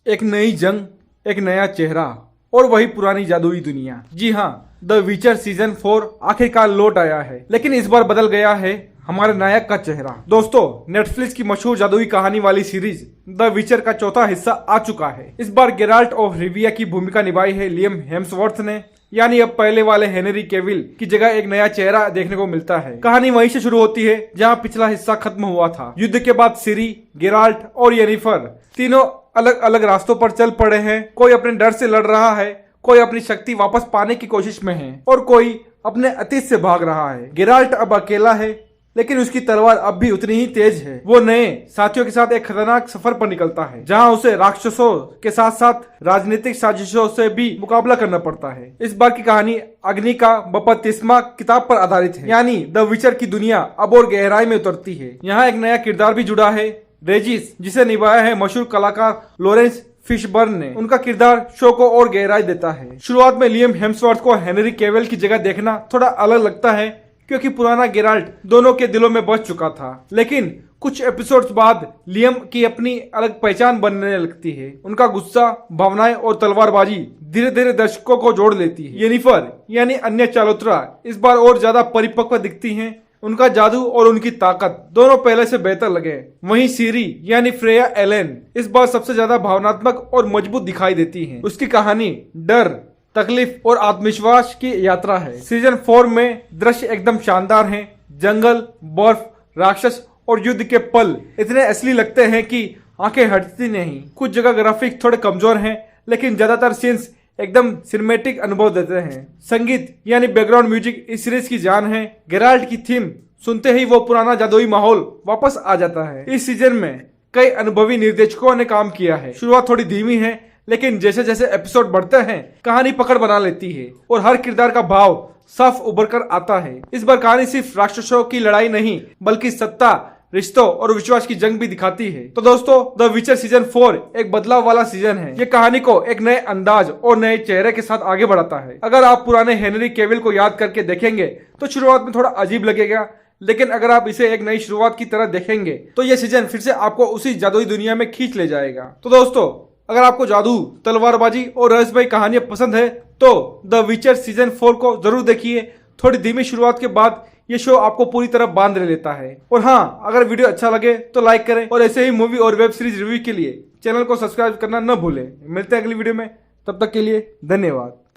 एक नई जंग, एक नया चेहरा और वही पुरानी जादुई दुनिया। जी हाँ, द विचर सीजन 4 आखिरकार लौट आया है, लेकिन इस बार बदल गया है हमारे नायक का चेहरा। दोस्तों, नेटफ्लिक्स की मशहूर जादुई कहानी वाली सीरीज द विचर का चौथा हिस्सा आ चुका है। इस बार गेराल्ट ऑफ रिविया की भूमिका निभाई है लियम हेम्सवर्थ ने, यानी अब पहले वाले हेनरी केविल की जगह एक नया चेहरा देखने को मिलता है। कहानी वहीं से शुरू होती है जहां पिछला हिस्सा खत्म हुआ था। युद्ध के बाद सिरी, गेराल्ट और येनिफर तीनों अलग अलग रास्तों पर चल पड़े हैं। कोई अपने डर से लड़ रहा है, कोई अपनी शक्ति वापस पाने की कोशिश में है और कोई अपने अतीत से भाग रहा है। गेराल्ट अब अकेला है, लेकिन उसकी तलवार अब भी उतनी ही तेज है। वो नए साथियों के साथ एक खतरनाक सफर पर निकलता है, जहां उसे राक्षसों के साथ साथ राजनीतिक साजिशों से भी मुकाबला करना पड़ता है। इस बार की कहानी अग्नि का बपतिस्मा किताब पर आधारित है, यानी द विचर की दुनिया अब और गहराई में उतरती है। यहाँ एक नया किरदार भी जुड़ा है, रेजिस, जिसे निभाया है मशहूर कलाकार लॉरेंस फिशबर्न ने। उनका किरदार शो को और गहराई देता है। शुरुआत में लियम हेम्सवर्थ को हेनरी केविल की जगह देखना थोड़ा अलग लगता है, क्योंकि पुराना गेराल्ट दोनों के दिलों में बस चुका था। लेकिन कुछ एपिसोड्स बाद लियम की अपनी अलग पहचान बनने लगती है। उनका गुस्सा, भावनाएं और तलवारबाजी धीरे धीरे दर्शकों को जोड़ लेती है। येनिफर यानी अन्य चालोत्रा इस बार और ज्यादा परिपक्व दिखती हैं। उनका जादू और उनकी ताकत दोनों पहले से बेहतर लगे। वहीं सीरी यानी फ्रेया एलेन इस बार सबसे ज्यादा भावनात्मक और मजबूत दिखाई देती है। उसकी कहानी डर, तकलीफ और आत्मविश्वास की यात्रा है। सीजन 4 में दृश्य एकदम शानदार हैं। जंगल, बर्फ, राक्षस और युद्ध के पल इतने असली लगते हैं कि आंखें हटती नहीं। कुछ जगह ग्राफिक थोड़े कमजोर हैं, लेकिन ज्यादातर सीन्स एकदम सिनेमैटिक अनुभव देते हैं। संगीत यानी बैकग्राउंड म्यूजिक इस सीरीज की जान है। गेराल्ट की थीम सुनते ही वो पुराना जादुई माहौल वापस आ जाता है। इस सीजन में कई अनुभवी निर्देशकों ने काम किया है। शुरुआत थोड़ी धीमी है, लेकिन जैसे जैसे एपिसोड बढ़ते हैं कहानी पकड़ बना लेती है और हर किरदार का भाव साफ उभर कर आता है। इस बार कहानी सिर्फ राक्षसों की लड़ाई नहीं, बल्कि सत्ता, रिश्तों और विश्वास की जंग भी दिखाती है। तो दोस्तों, द विचर सीजन 4 एक बदलाव वाला सीजन है। ये कहानी को एक नए अंदाज और नए चेहरे के साथ आगे बढ़ाता है। अगर आप पुराने हेनरी केविल को याद करके देखेंगे तो शुरुआत में थोड़ा अजीब लगेगा, लेकिन अगर आप इसे एक नई शुरुआत की तरह देखेंगे तो ये सीजन फिर से आपको उसी जादुई दुनिया में खींच ले जाएगा। तो दोस्तों, अगर आपको जादू, तलवारबाजी और रहस्यमय कहानियां पसंद है तो द विचर सीजन 4 को जरूर देखिए। थोड़ी धीमी शुरुआत के बाद ये शो आपको पूरी तरह बांध लेता है। और हाँ, अगर वीडियो अच्छा लगे तो लाइक करें और ऐसे ही मूवी और वेब सीरीज रिव्यू के लिए चैनल को सब्सक्राइब करना न भूलें। मिलते हैं अगली वीडियो में, तब तक के लिए धन्यवाद।